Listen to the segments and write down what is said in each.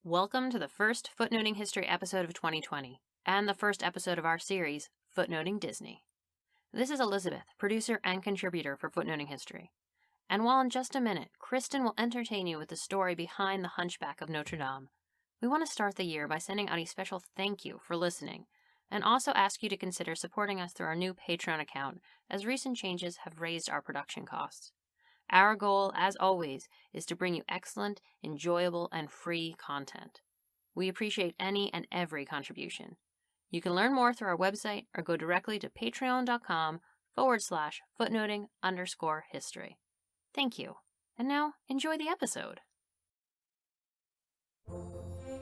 Welcome to the first Footnoting History episode of 2020, and the first episode of our series, Footnoting Disney. This is Elizabeth, producer and contributor for Footnoting History. And while in just a minute, Kristin will entertain you with the story behind the Hunchback of Notre-Dame, we want to start the year by sending out a special thank you for listening, and also ask you to consider supporting us through our new Patreon account, as recent changes have raised our production costs. Our goal, as always, is to bring you excellent, enjoyable, and free content. We appreciate any and every contribution. You can learn more through our website or go directly to patreon.com/footnoting_history. Thank you. And now, enjoy the episode.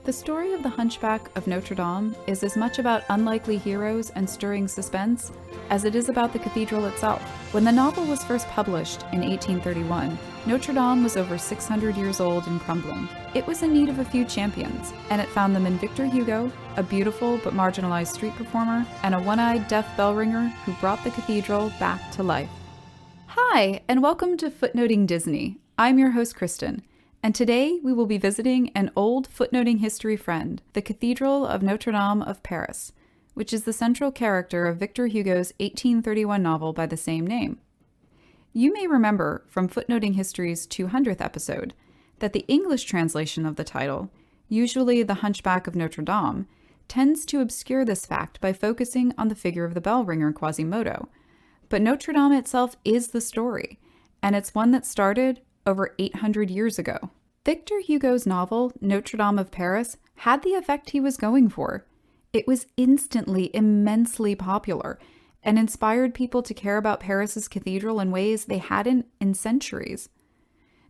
The story of the Hunchback of Notre-Dame is as much about unlikely heroes and stirring suspense as it is about the cathedral itself. When the novel was first published in 1831, Notre-Dame was over 600 years old and crumbling. It was in need of a few champions, and it found them in Victor Hugo, a beautiful but marginalized street performer, and a one-eyed deaf bell ringer who brought the cathedral back to life. Hi, and welcome to Footnoting Disney. I'm your host, Kristin. And today we will be visiting an old footnoting history friend, the Cathedral of Notre-Dame of Paris, which is the central character of Victor Hugo's 1831 novel by the same name. You may remember from Footnoting History's 200th episode that the English translation of the title, usually The Hunchback of Notre-Dame, tends to obscure this fact by focusing on the figure of the bell ringer Quasimodo. But Notre-Dame itself is the story, and it's one that started over 800 years ago. Victor Hugo's novel, Notre-Dame of Paris, had the effect he was going for. It was instantly immensely popular and inspired people to care about Paris's cathedral in ways they hadn't in centuries.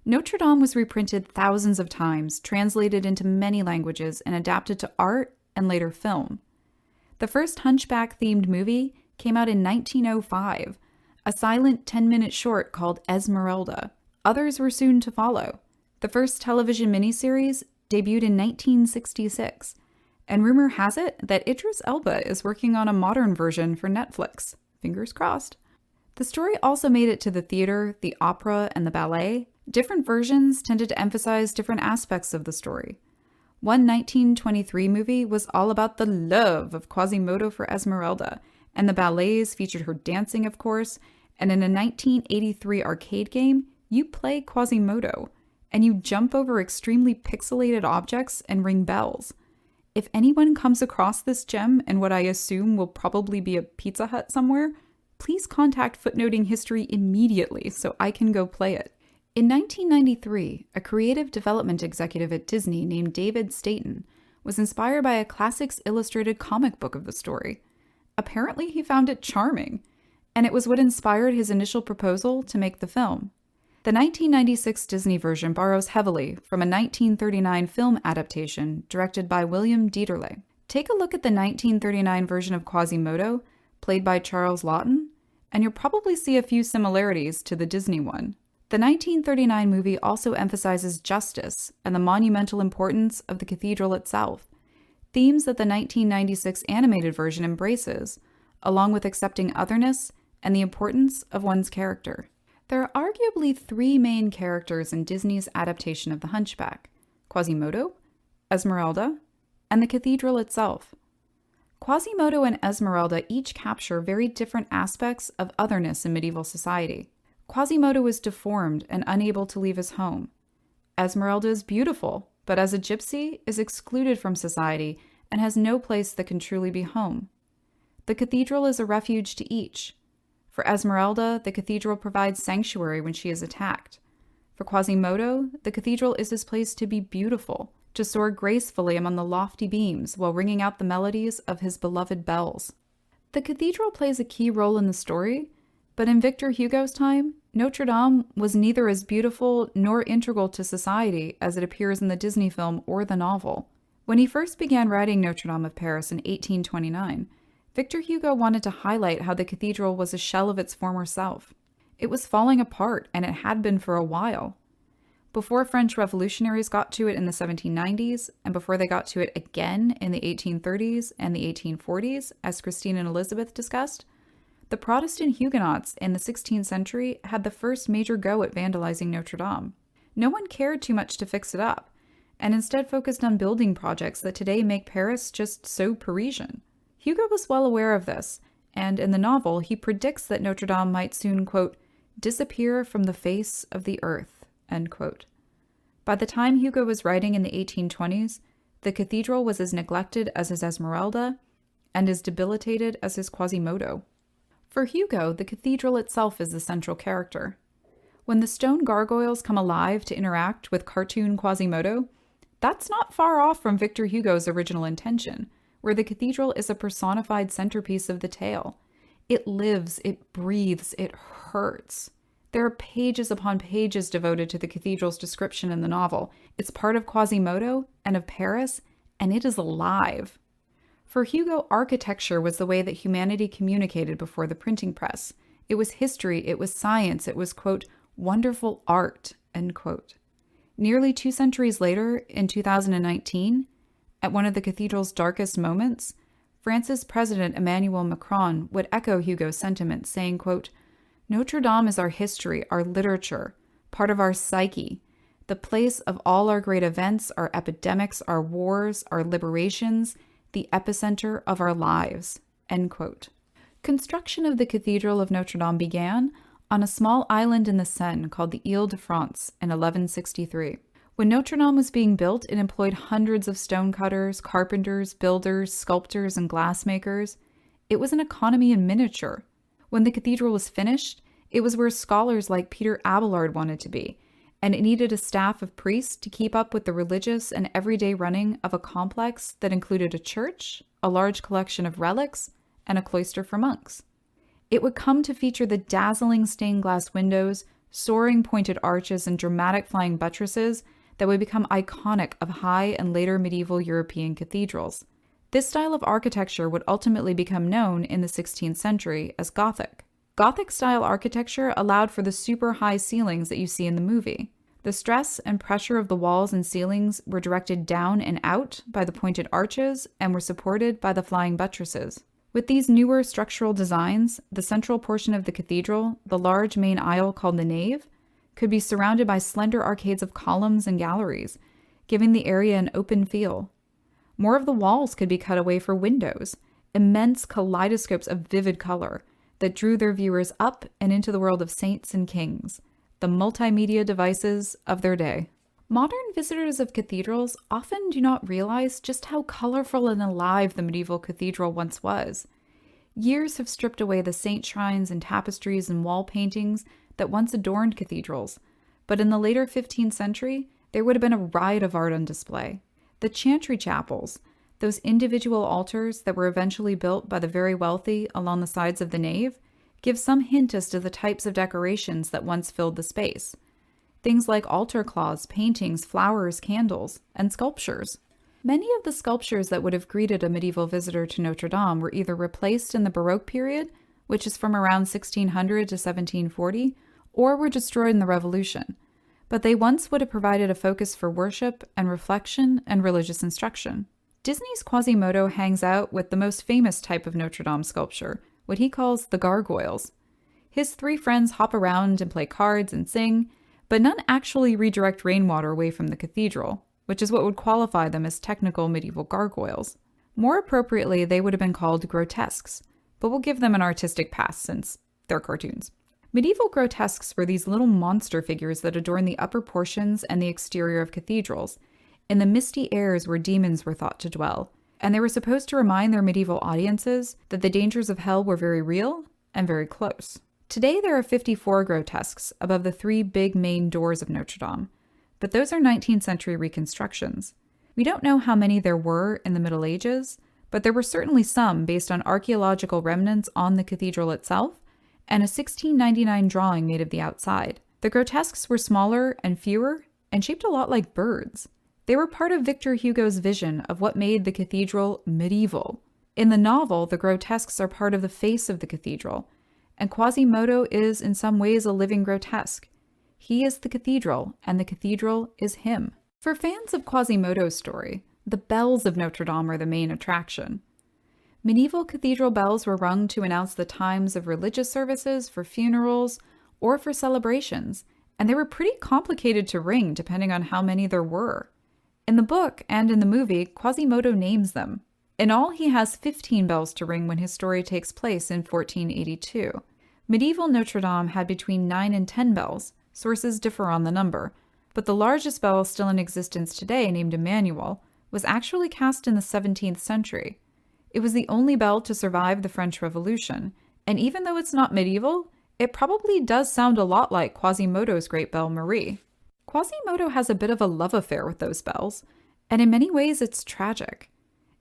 Notre-Dame was reprinted thousands of times, translated into many languages, and adapted to art and later film. The first Hunchback-themed movie came out in 1905, a silent 10-minute short called Esmeralda. Others were soon to follow. The first television miniseries debuted in 1966, and rumor has it that Idris Elba is working on a modern version for Netflix. Fingers crossed. The story also made it to the theater, the opera, and the ballet. Different versions tended to emphasize different aspects of the story. One 1923 movie was all about the love of Quasimodo for Esmeralda, and the ballets featured her dancing, of course, and in a 1983 arcade game, you play Quasimodo, and you jump over extremely pixelated objects and ring bells. If anyone comes across this gem in what I assume will probably be a Pizza Hut somewhere, please contact Footnoting History immediately so I can go play it. In 1993, a creative development executive at Disney named David Staten was inspired by a Classics Illustrated comic book of the story. Apparently, he found it charming, and it was what inspired his initial proposal to make the film. The 1996 Disney version borrows heavily from a 1939 film adaptation directed by William Dieterle. Take a look at the 1939 version of Quasimodo, played by Charles Laughton, and you'll probably see a few similarities to the Disney one. The 1939 movie also emphasizes justice and the monumental importance of the cathedral itself, themes that the 1996 animated version embraces, along with accepting otherness and the importance of one's character. There are arguably three main characters in Disney's adaptation of The Hunchback: Quasimodo, Esmeralda, and the cathedral itself. Quasimodo and Esmeralda each capture very different aspects of otherness in medieval society. Quasimodo is deformed and unable to leave his home. Esmeralda is beautiful, but as a gypsy, is excluded from society and has no place that can truly be home. The cathedral is a refuge to each. For Esmeralda, the cathedral provides sanctuary when she is attacked. For Quasimodo, the cathedral is his place to be beautiful, to soar gracefully among the lofty beams while ringing out the melodies of his beloved bells. The cathedral plays a key role in the story, but in Victor Hugo's time, Notre-Dame was neither as beautiful nor integral to society as it appears in the Disney film or the novel. When he first began writing Notre-Dame of Paris in 1829, Victor Hugo wanted to highlight how the cathedral was a shell of its former self. It was falling apart, and it had been for a while. Before French revolutionaries got to it in the 1790s, and before they got to it again in the 1830s and the 1840s, as Christine and Elizabeth discussed, the Protestant Huguenots in the 16th century had the first major go at vandalizing Notre-Dame. No one cared too much to fix it up, and instead focused on building projects that today make Paris just so Parisian. Hugo was well aware of this, and in the novel, he predicts that Notre Dame might soon, quote, disappear from the face of the earth, end quote. By the time Hugo was writing in the 1820s, the cathedral was as neglected as his Esmeralda and as debilitated as his Quasimodo. For Hugo, the cathedral itself is the central character. When the stone gargoyles come alive to interact with cartoon Quasimodo, that's not far off from Victor Hugo's original intention, where the cathedral is a personified centerpiece of the tale. It lives, it breathes, it hurts. There are pages upon pages devoted to the cathedral's description in the novel. It's part of Quasimodo and of Paris, and it is alive. For Hugo, architecture was the way that humanity communicated before the printing press. It was history, it was science, it was, quote, wonderful art, end quote. Nearly 2 centuries later, in 2019, at one of the cathedral's darkest moments, France's President Emmanuel Macron would echo Hugo's sentiments, saying, quote, Notre Dame is our history, our literature, part of our psyche, the place of all our great events, our epidemics, our wars, our liberations, the epicenter of our lives, end quote. Construction of the Cathedral of Notre Dame began on a small island in the Seine called the Ile de France in 1163. When Notre Dame was being built, it employed hundreds of stonecutters, carpenters, builders, sculptors, and glassmakers. It was an economy in miniature. When the cathedral was finished, it was where scholars like Peter Abelard wanted to be, and it needed a staff of priests to keep up with the religious and everyday running of a complex that included a church, a large collection of relics, and a cloister for monks. It would come to feature the dazzling stained glass windows, soaring pointed arches, and dramatic flying buttresses that would become iconic of high and later medieval European cathedrals. This style of architecture would ultimately become known in the 16th century as Gothic. Gothic-style architecture allowed for the super high ceilings that you see in the movie. The stress and pressure of the walls and ceilings were directed down and out by the pointed arches and were supported by the flying buttresses. With these newer structural designs, the central portion of the cathedral, the large main aisle called the nave, could be surrounded by slender arcades of columns and galleries, giving the area an open feel. More of the walls could be cut away for windows, immense kaleidoscopes of vivid color that drew their viewers up and into the world of saints and kings, the multimedia devices of their day. Modern visitors of cathedrals often do not realize just how colorful and alive the medieval cathedral once was. Years have stripped away the saint shrines and tapestries and wall paintings that once adorned cathedrals, but in the later 15th century, there would have been a riot of art on display. The Chantry Chapels, those individual altars that were eventually built by the very wealthy along the sides of the nave, give some hint as to the types of decorations that once filled the space. Things like altar cloths, paintings, flowers, candles, and sculptures. Many of the sculptures that would have greeted a medieval visitor to Notre Dame were either replaced in the Baroque period, which is from around 1600 to 1740, or were destroyed in the Revolution. But they once would have provided a focus for worship and reflection and religious instruction. Disney's Quasimodo hangs out with the most famous type of Notre Dame sculpture, what he calls the Gargoyles. His 3 friends hop around and play cards and sing, but none actually redirect rainwater away from the cathedral, which is what would qualify them as technical medieval gargoyles. More appropriately, they would have been called Grotesques, but we'll give them an artistic pass since they're cartoons. Medieval grotesques were these little monster figures that adorn the upper portions and the exterior of cathedrals, in the misty airs where demons were thought to dwell, and they were supposed to remind their medieval audiences that the dangers of hell were very real and very close. Today there are 54 grotesques above the 3 big main doors of Notre Dame, but those are 19th century reconstructions. We don't know how many there were in the Middle Ages, but there were certainly some based on archaeological remnants on the cathedral itself, and a 1699 drawing made of the outside. The grotesques were smaller and fewer, and shaped a lot like birds. They were part of Victor Hugo's vision of what made the cathedral medieval. In the novel, the grotesques are part of the face of the cathedral, and Quasimodo is in some ways a living grotesque. He is the cathedral, and the cathedral is him. For fans of Quasimodo's story, the bells of Notre Dame are the main attraction. Medieval cathedral bells were rung to announce the times of religious services, for funerals, or for celebrations, and they were pretty complicated to ring depending on how many there were. In the book and in the movie, Quasimodo names them. In all, he has 15 bells to ring when his story takes place in 1482. Medieval Notre Dame had between 9 and 10 bells. Sources differ on the number, but the largest bell still in existence today, named Emmanuel, was actually cast in the 17th century. It was the only bell to survive the French Revolution, and even though it's not medieval, it probably does sound a lot like Quasimodo's great bell Marie. Quasimodo has a bit of a love affair with those bells, and in many ways it's tragic.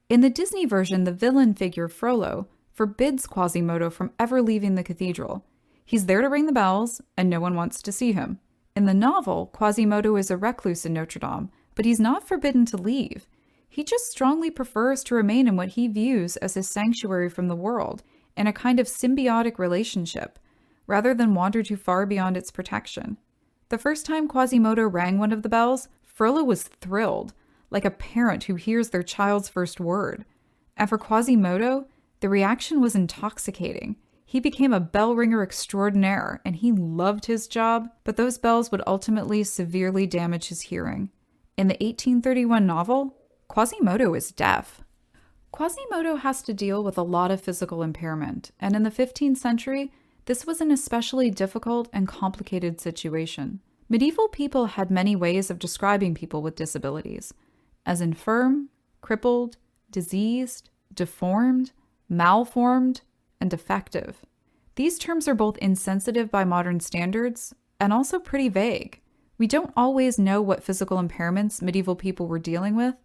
In the Disney version, the villain figure Frollo forbids Quasimodo from ever leaving the cathedral. He's there to ring the bells, and no one wants to see him. In the novel, Quasimodo is a recluse in Notre Dame, but he's not forbidden to leave. He just strongly prefers to remain in what he views as his sanctuary from the world, in a kind of symbiotic relationship, rather than wander too far beyond its protection. The first time Quasimodo rang one of the bells, Frollo was thrilled, like a parent who hears their child's first word. And for Quasimodo, the reaction was intoxicating. He became a bell ringer extraordinaire, and he loved his job, but those bells would ultimately severely damage his hearing. In the 1831 novel, Quasimodo is deaf. Quasimodo has to deal with a lot of physical impairment, and in the 15th century, this was an especially difficult and complicated situation. Medieval people had many ways of describing people with disabilities, as infirm, crippled, diseased, deformed, malformed, and defective. These terms are both insensitive by modern standards and also pretty vague. We don't always know what physical impairments medieval people were dealing with,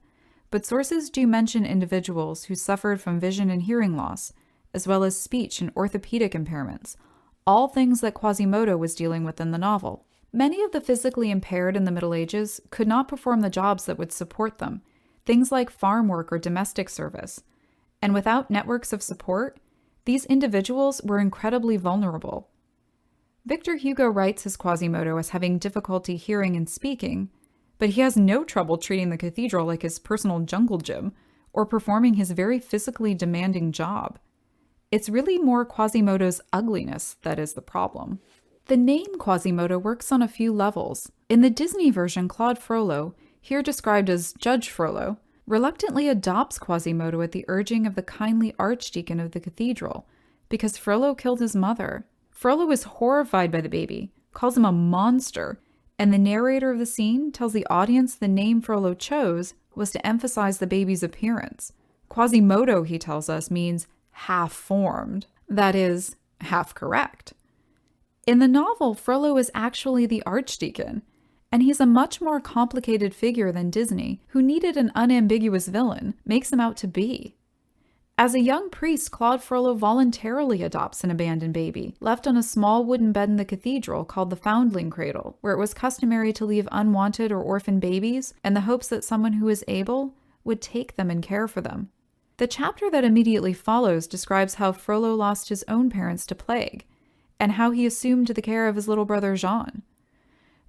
but sources do mention individuals who suffered from vision and hearing loss, as well as speech and orthopedic impairments, all things that Quasimodo was dealing with in the novel. Many of the physically impaired in the Middle Ages could not perform the jobs that would support them, things like farm work or domestic service. And without networks of support, these individuals were incredibly vulnerable. Victor Hugo writes his Quasimodo as having difficulty hearing and speaking, but he has no trouble treating the cathedral like his personal jungle gym or performing his very physically demanding job. It's really more Quasimodo's ugliness that is the problem. The name Quasimodo works on a few levels. In the Disney version, Claude Frollo, here described as Judge Frollo, reluctantly adopts Quasimodo at the urging of the kindly archdeacon of the cathedral, because Frollo killed his mother. Frollo is horrified by the baby, calls him a monster, and the narrator of the scene tells the audience the name Frollo chose was to emphasize the baby's appearance. Quasimodo, he tells us, means half-formed, that is, half correct. In the novel, Frollo is actually the archdeacon, and he's a much more complicated figure than Disney, who needed an unambiguous villain, makes him out to be. As a young priest, Claude Frollo voluntarily adopts an abandoned baby, left on a small wooden bed in the cathedral called the Foundling Cradle, where it was customary to leave unwanted or orphaned babies in the hopes that someone who is able would take them and care for them. The chapter that immediately follows describes how Frollo lost his own parents to plague, and how he assumed the care of his little brother Jean.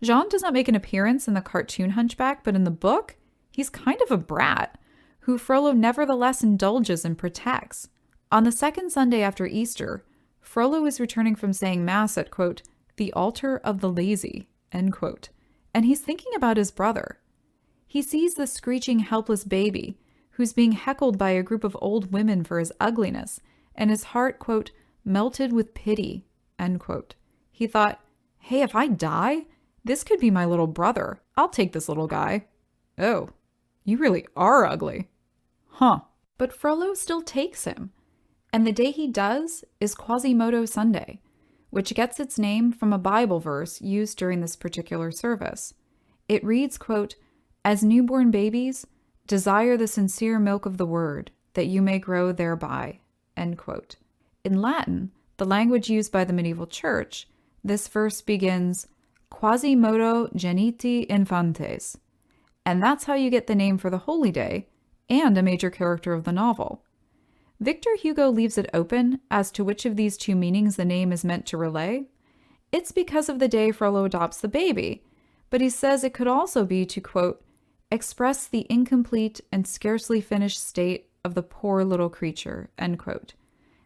Jean does not make an appearance in the cartoon Hunchback, but in the book, he's kind of a brat, who Frollo nevertheless indulges and protects. On the second Sunday after Easter, Frollo is returning from saying Mass at, quote, the altar of the lazy, end quote, and he's thinking about his brother. He sees the screeching, helpless baby, who's being heckled by a group of old women for his ugliness, and his heart, quote, melted with pity, end quote. He thought, hey, if I die, this could be my little brother. I'll take this little guy. Oh, you really are ugly. Huh. But Frollo still takes him, and the day he does is Quasimodo Sunday, which gets its name from a Bible verse used during this particular service. It reads, quote, as newborn babies, desire the sincere milk of the word, that you may grow thereby, end quote. In Latin, the language used by the medieval church, this verse begins, Quasimodo geniti infantes, and that's how you get the name for the holy day and a major character of the novel. Victor Hugo leaves it open as to which of these two meanings the name is meant to relay. It's because of the day Frollo adopts the baby, but he says it could also be to, quote, express the incomplete and scarcely finished state of the poor little creature, end quote.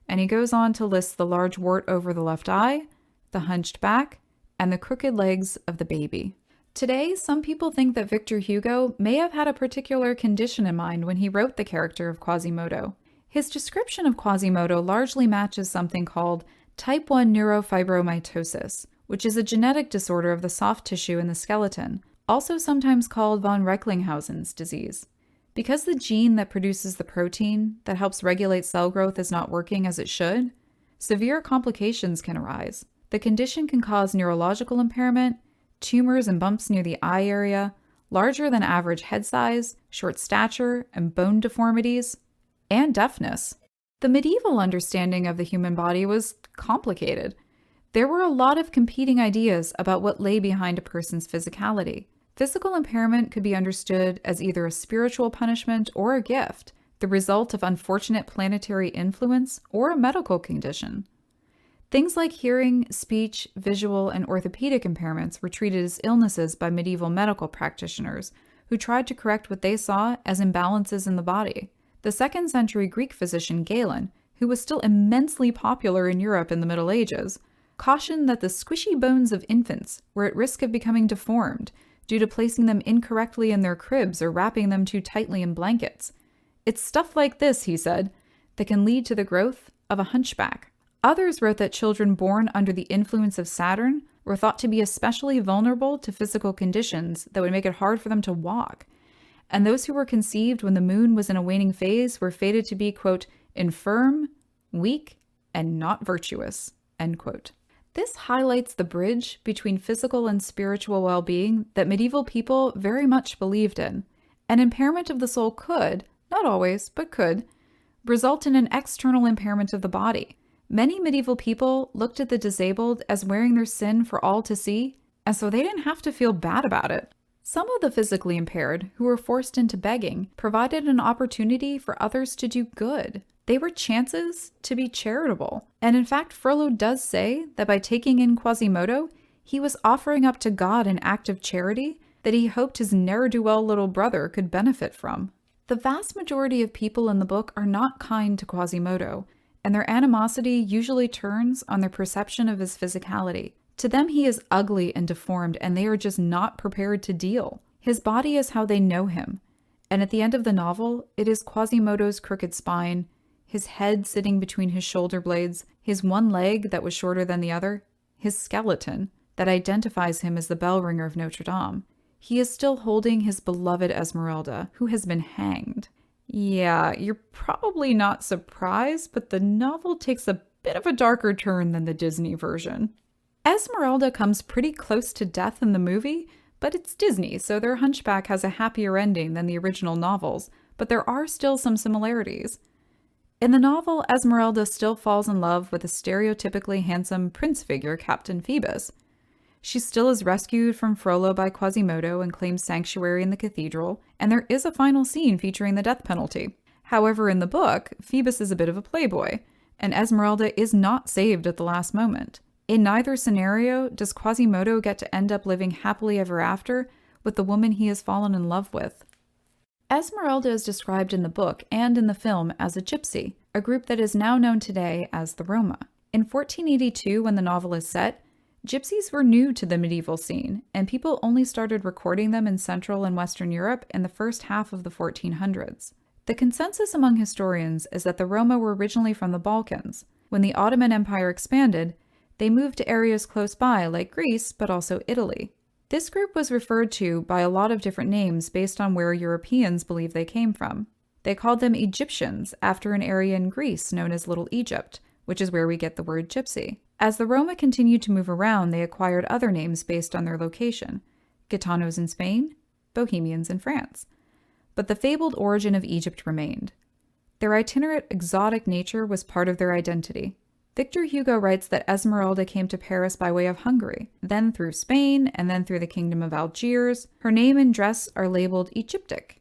And he goes on to list the large wart over the left eye, the hunched back, and the crooked legs of the baby. Today, some people think that Victor Hugo may have had a particular condition in mind when he wrote the character of Quasimodo. His description of Quasimodo largely matches something called type 1 neurofibromatosis, which is a genetic disorder of the soft tissue in the skeleton, also sometimes called von Recklinghausen's disease. Because the gene that produces the protein that helps regulate cell growth is not working as it should, severe complications can arise. The condition can cause neurological impairment, tumors and bumps near the eye area, larger than average head size, short stature, and bone deformities, and deafness. The medieval understanding of the human body was complicated. There were a lot of competing ideas about what lay behind a person's physicality. Physical impairment could be understood as either a spiritual punishment or a gift, the result of unfortunate planetary influence, or a medical condition. Things like hearing, speech, visual, and orthopedic impairments were treated as illnesses by medieval medical practitioners, who tried to correct what they saw as imbalances in the body. The 2nd century Greek physician Galen, who was still immensely popular in Europe in the Middle Ages, cautioned that the squishy bones of infants were at risk of becoming deformed due to placing them incorrectly in their cribs or wrapping them too tightly in blankets. It's stuff like this, he said, that can lead to the growth of a hunchback. Others wrote that children born under the influence of Saturn were thought to be especially vulnerable to physical conditions that would make it hard for them to walk, and those who were conceived when the moon was in a waning phase were fated to be, quote, infirm, weak, and not virtuous, end quote. This highlights the bridge between physical and spiritual well-being that medieval people very much believed in. An impairment of the soul could, not always, but could, result in an external impairment of the body. Many medieval people looked at the disabled as wearing their sin for all to see, and so they didn't have to feel bad about it. Some of the physically impaired, who were forced into begging, provided an opportunity for others to do good. They were chances to be charitable. And in fact, Frollo does say that by taking in Quasimodo, he was offering up to God an act of charity that he hoped his ne'er-do-well little brother could benefit from. The vast majority of people in the book are not kind to Quasimodo, and their animosity usually turns on their perception of his physicality. To them, he is ugly and deformed, and they are just not prepared to deal. His body is how they know him. And at the end of the novel, it is Quasimodo's crooked spine, his head sitting between his shoulder blades, his one leg that was shorter than the other, his skeleton that identifies him as the bell ringer of Notre-Dame. He is still holding his beloved Esmeralda, who has been hanged. Yeah, you're probably not surprised, but the novel takes a bit of a darker turn than the Disney version. Esmeralda comes pretty close to death in the movie, but it's Disney, so their Hunchback has a happier ending than the original novels, but there are still some similarities. In the novel, Esmeralda still falls in love with a stereotypically handsome prince figure, Captain Phoebus. She still is rescued from Frollo by Quasimodo and claims sanctuary in the cathedral, and there is a final scene featuring the death penalty. However, in the book, Phoebus is a bit of a playboy, and Esmeralda is not saved at the last moment. In neither scenario does Quasimodo get to end up living happily ever after with the woman he has fallen in love with. Esmeralda is described in the book and in the film as a gypsy, a group that is now known today as the Roma. In 1482, when the novel is set, gypsies were new to the medieval scene, and people only started recording them in Central and Western Europe in the first half of the 1400s. The consensus among historians is that the Roma were originally from the Balkans. When the Ottoman Empire expanded, they moved to areas close by, like Greece, but also Italy. This group was referred to by a lot of different names based on where Europeans believe they came from. They called them Egyptians after an area in Greece known as Little Egypt, which is where we get the word gypsy. As the Roma continued to move around, they acquired other names based on their location: Gitanos in Spain, Bohemians in France. But the fabled origin of Egypt remained. Their itinerant, exotic nature was part of their identity. Victor Hugo writes that Esmeralda came to Paris by way of Hungary, then through Spain, and then through the Kingdom of Algiers. Her name and dress are labeled Egyptic.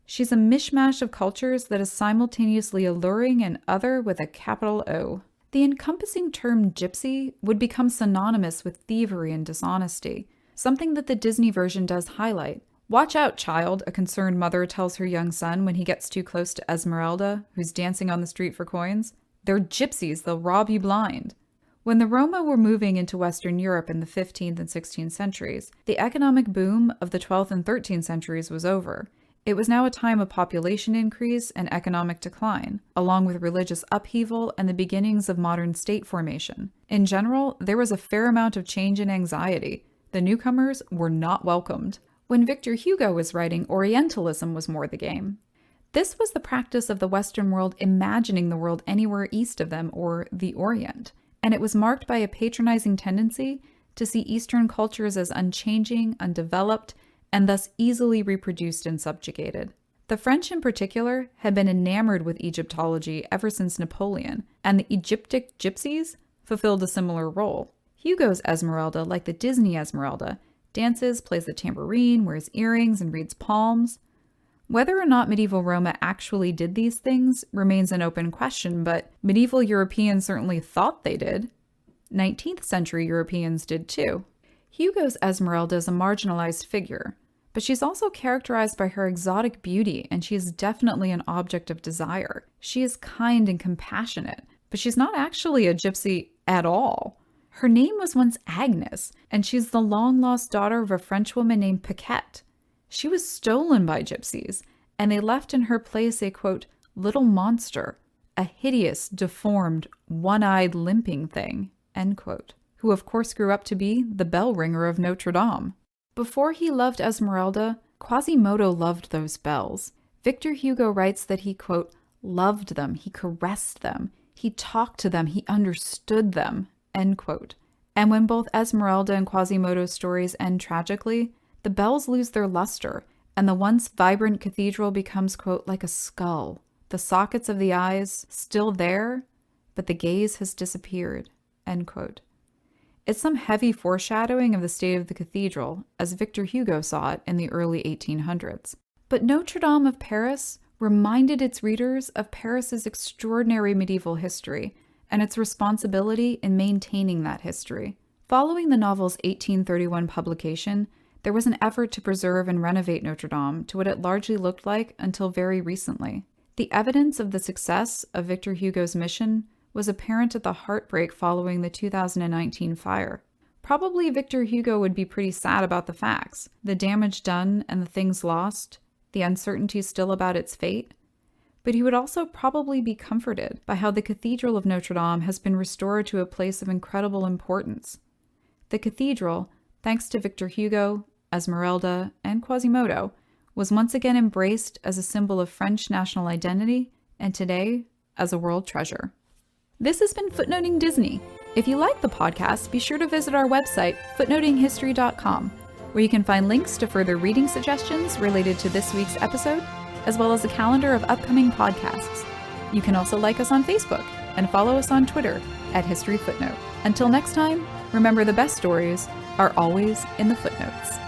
She's a mishmash of cultures that is simultaneously alluring and other with a capital O. The encompassing term gypsy would become synonymous with thievery and dishonesty, something that the Disney version does highlight. "Watch out, child," a concerned mother tells her young son when he gets too close to Esmeralda, who's dancing on the street for coins. "They're gypsies, they'll rob you blind." When the Roma were moving into Western Europe in the 15th and 16th centuries, the economic boom of the 12th and 13th centuries was over. It was now a time of population increase and economic decline, along with religious upheaval and the beginnings of modern state formation. In general, there was a fair amount of change and anxiety. The newcomers were not welcomed. When Victor Hugo was writing, Orientalism was more the game. This was the practice of the Western world imagining the world anywhere east of them, or the Orient, and it was marked by a patronizing tendency to see Eastern cultures as unchanging, undeveloped, and thus easily reproduced and subjugated. The French in particular had been enamored with Egyptology ever since Napoleon, and the Egyptic gypsies fulfilled a similar role. Hugo's Esmeralda, like the Disney Esmeralda, dances, plays the tambourine, wears earrings, and reads palms. Whether or not medieval Roma actually did these things remains an open question, but medieval Europeans certainly thought they did. 19th century Europeans did too. Hugo's Esmeralda is a marginalized figure, but she's also characterized by her exotic beauty, and she is definitely an object of desire. She is kind and compassionate, but she's not actually a gypsy at all. Her name was once Agnes, and she's the long-lost daughter of a French woman named Paquette. She was stolen by gypsies, and they left in her place a, quote, little monster, a hideous, deformed, one-eyed, limping thing, end quote, who of course grew up to be the bell ringer of Notre-Dame. Before he loved Esmeralda, Quasimodo loved those bells. Victor Hugo writes that he, quote, loved them, he caressed them, he talked to them, he understood them, end quote. And when both Esmeralda and Quasimodo's stories end tragically, the bells lose their luster, and the once vibrant cathedral becomes, quote, like a skull. The sockets of the eyes still there, but the gaze has disappeared, end quote. It's some heavy foreshadowing of the state of the cathedral, as Victor Hugo saw it in the early 1800s. But Notre-Dame of Paris reminded its readers of Paris's extraordinary medieval history and its responsibility in maintaining that history. Following the novel's 1831 publication, there was an effort to preserve and renovate Notre-Dame to what it largely looked like until very recently. The evidence of the success of Victor Hugo's mission was apparent at the heartbreak following the 2019 fire. Probably Victor Hugo would be pretty sad about the facts, the damage done and the things lost, the uncertainty still about its fate. But he would also probably be comforted by how the Cathedral of Notre-Dame has been restored to a place of incredible importance. The cathedral, thanks to Victor Hugo, Esmeralda, and Quasimodo, was once again embraced as a symbol of French national identity, and today, as a world treasure. This has been Footnoting Disney. If you like the podcast, be sure to visit our website, footnotinghistory.com, where you can find links to further reading suggestions related to this week's episode, as well as a calendar of upcoming podcasts. You can also like us on Facebook and follow us on Twitter @HistoryFootnote. Until next time, remember the best stories are always in the footnotes.